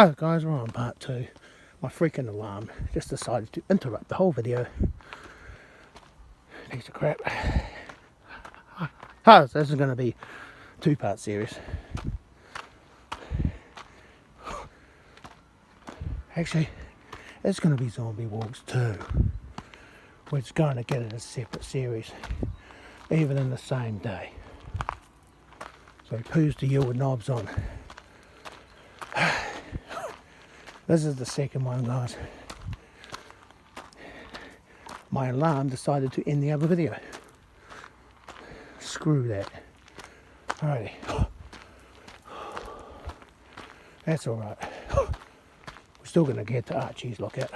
Oh guys, we're on part 2. My freaking alarm just decided to interrupt the whole video. Piece of crap. Oh, so this is going to be a 2-part series. Actually, it's going to be Zombie Walks 2. We're just going to get it as a separate series, even in the same day. So poos to you with knobs on. This is the second one, guys. My alarm decided to end the other video. Screw that. Alrighty. That's alright. We're still going to get to Archie's lookout.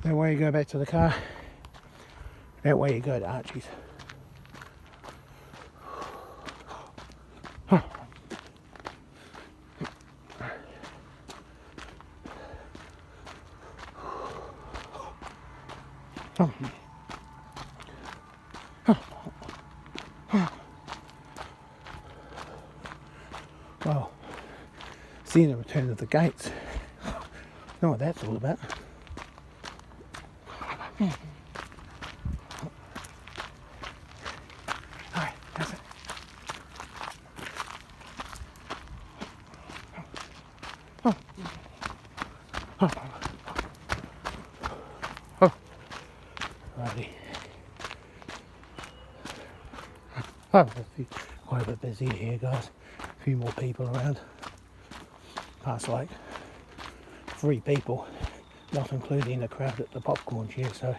That way you go back to the car. That way you go to Archie's. Well, seeing the return of the gates. Know what that's all about. Alright, that's it. Righty. Quite a bit busy here, guys. A few more people around. Past like 3 people, not including the crowd at the popcorn chair. So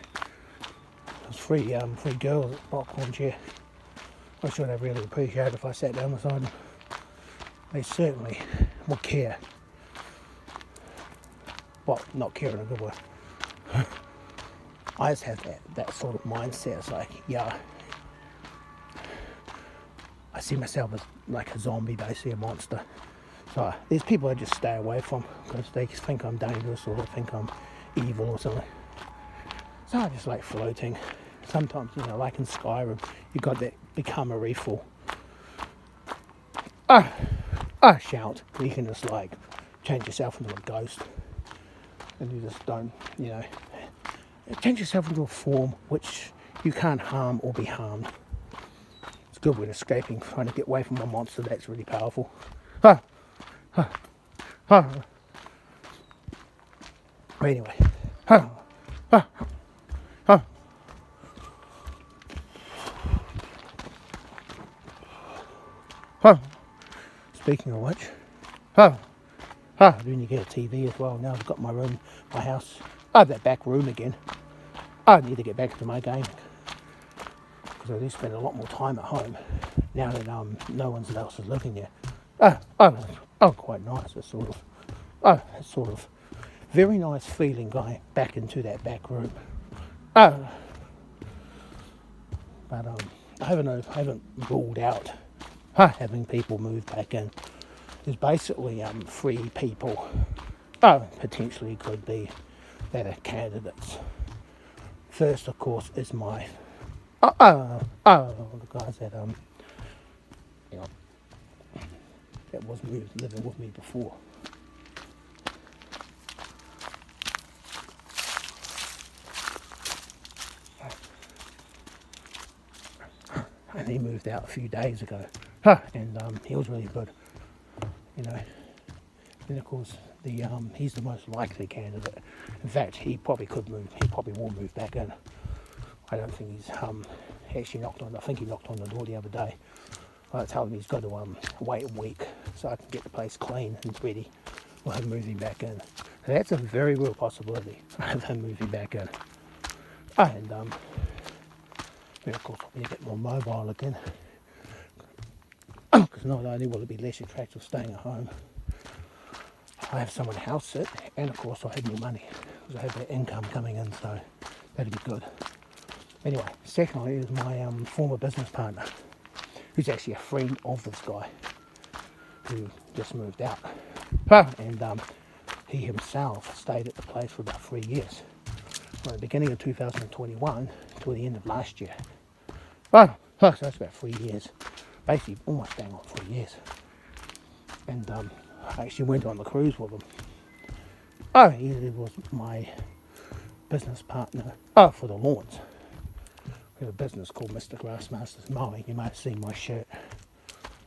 there's 3 girls at the popcorn chair. I should have really appreciated if I sat down beside them. They certainly would care. Well, not care in a good way. I just have that sort of mindset. It's like, yeah, I see myself as like a zombie, basically a monster. So these people I just stay away from because they think I'm dangerous or think I'm evil or something. So I just like floating. Sometimes, you know, like in Skyrim, you got that become a refill. Shout. You can just like change yourself into a ghost. And you just don't, you know, change yourself into a form which you can't harm or be harmed. It's good with escaping, trying to get away from a monster. That's really powerful. Anyway. Speaking of which, then you get a TV as well. Now I've got my room, my house. I have that back room again. I need to get back to my gaming because I do spend a lot more time at home now that no one else is living there. Quite nice. It's sort of very nice feeling going back into that back room. But I haven't ruled out having people move back in. There's basically 3 people. Potentially could be that are candidates. First, of course, is my the guys that you know, that was living with me before. And he moved out a few days ago. And he was really good, you know. And of course, he's the most likely candidate. In fact, he probably could move. He probably will move back in. I don't think he's actually knocked on. I think he knocked on the door the other day. I told him he's got to wait a week so I can get the place clean and ready for him moving back in. So that's a very real possibility of him moving back in. And then of course I'll be a bit more mobile again. Because not only will it be less attractive staying at home, I have someone to house sit, and of course I have more money because I have that income coming in, so that'd be good. Anyway, secondly is my former business partner, who's actually a friend of this guy who just moved out. And he himself stayed at the place for about 3 years, from the beginning of 2021 till the end of last year. So that's about 3 years, basically almost bang on 3 years. And I actually went on the cruise with him. He was my business partner for the lawns. We have a business called Mr. Grassmasters Mowing. You might have seen my shirt.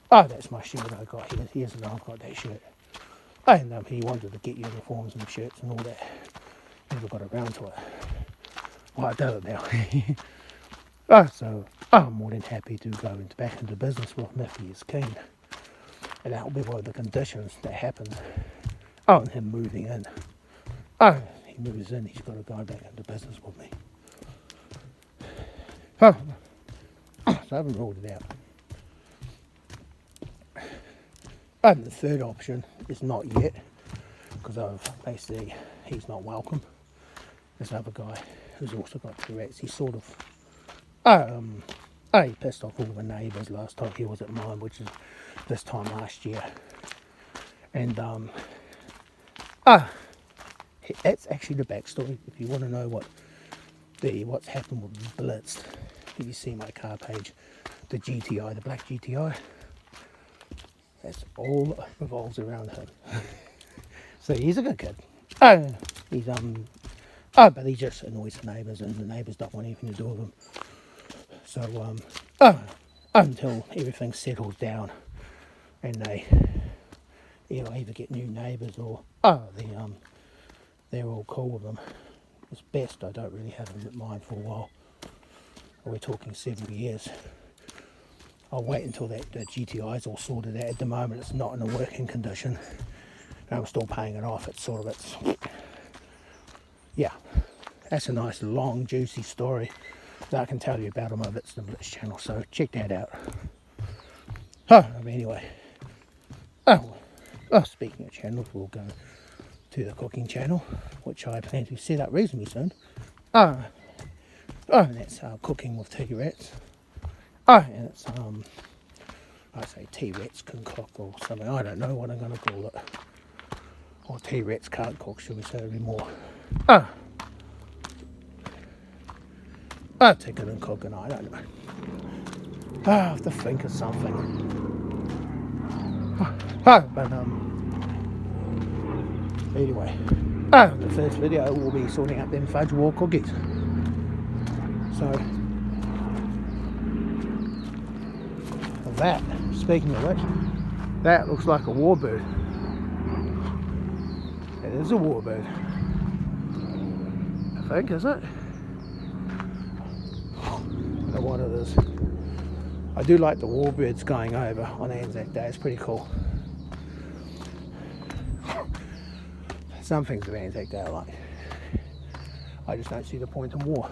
That's my shirt I got here. Years ago I've got that shirt. And he wanted to get uniforms and shirts and all that. Never got around to it. Well, I do it now. So I'm more than happy to go back into business with him if he is keen. And that will be one of the conditions that happens on him moving in. He moves in, he's got to go back into business with me. So I haven't ruled it out. And the third option is not yet, because basically he's not welcome. This other guy who's also got Tourette's, he sort of he pissed off all the neighbours last time he was at mine, which is this time last year. And that's actually the backstory. If you want to know what's happened with Blitzed, if you see my car page, the GTI, the black GTI, that's all revolves around him. So he's a good kid. He's but he just annoys the neighbours, and the neighbours don't want anything to do with him. So until everything settles down and they either get new neighbours or they're all cool with him, it's best I don't really have him at mine for a while. We're talking several years. I'll wait until the GTI is all sorted out. At the moment it's not in a working condition and I'm still paying it off. It's yeah, that's a nice long juicy story that I can tell you about on my Vits and Blitz channel, so check that out. Anyway, speaking of channels, we'll go to the cooking channel, which I plan to set up reasonably soon. And that's cooking with T-Rats. And it's I say T-Rats can cook or something, I don't know what I'm going to call it. Or T-Rats can't cook, should we say, anymore. Ticking and cooking, I don't know. I have to think of something. But anyway, the first video will be sorting out them fudge wall cookies. So that, speaking of which, that looks like a warbird. It is a warbird, I think, is it? I don't know what it is. I do like the warbirds going over on Anzac Day, it's pretty cool. Some things of Anzac Day I like. I just don't see the point in war.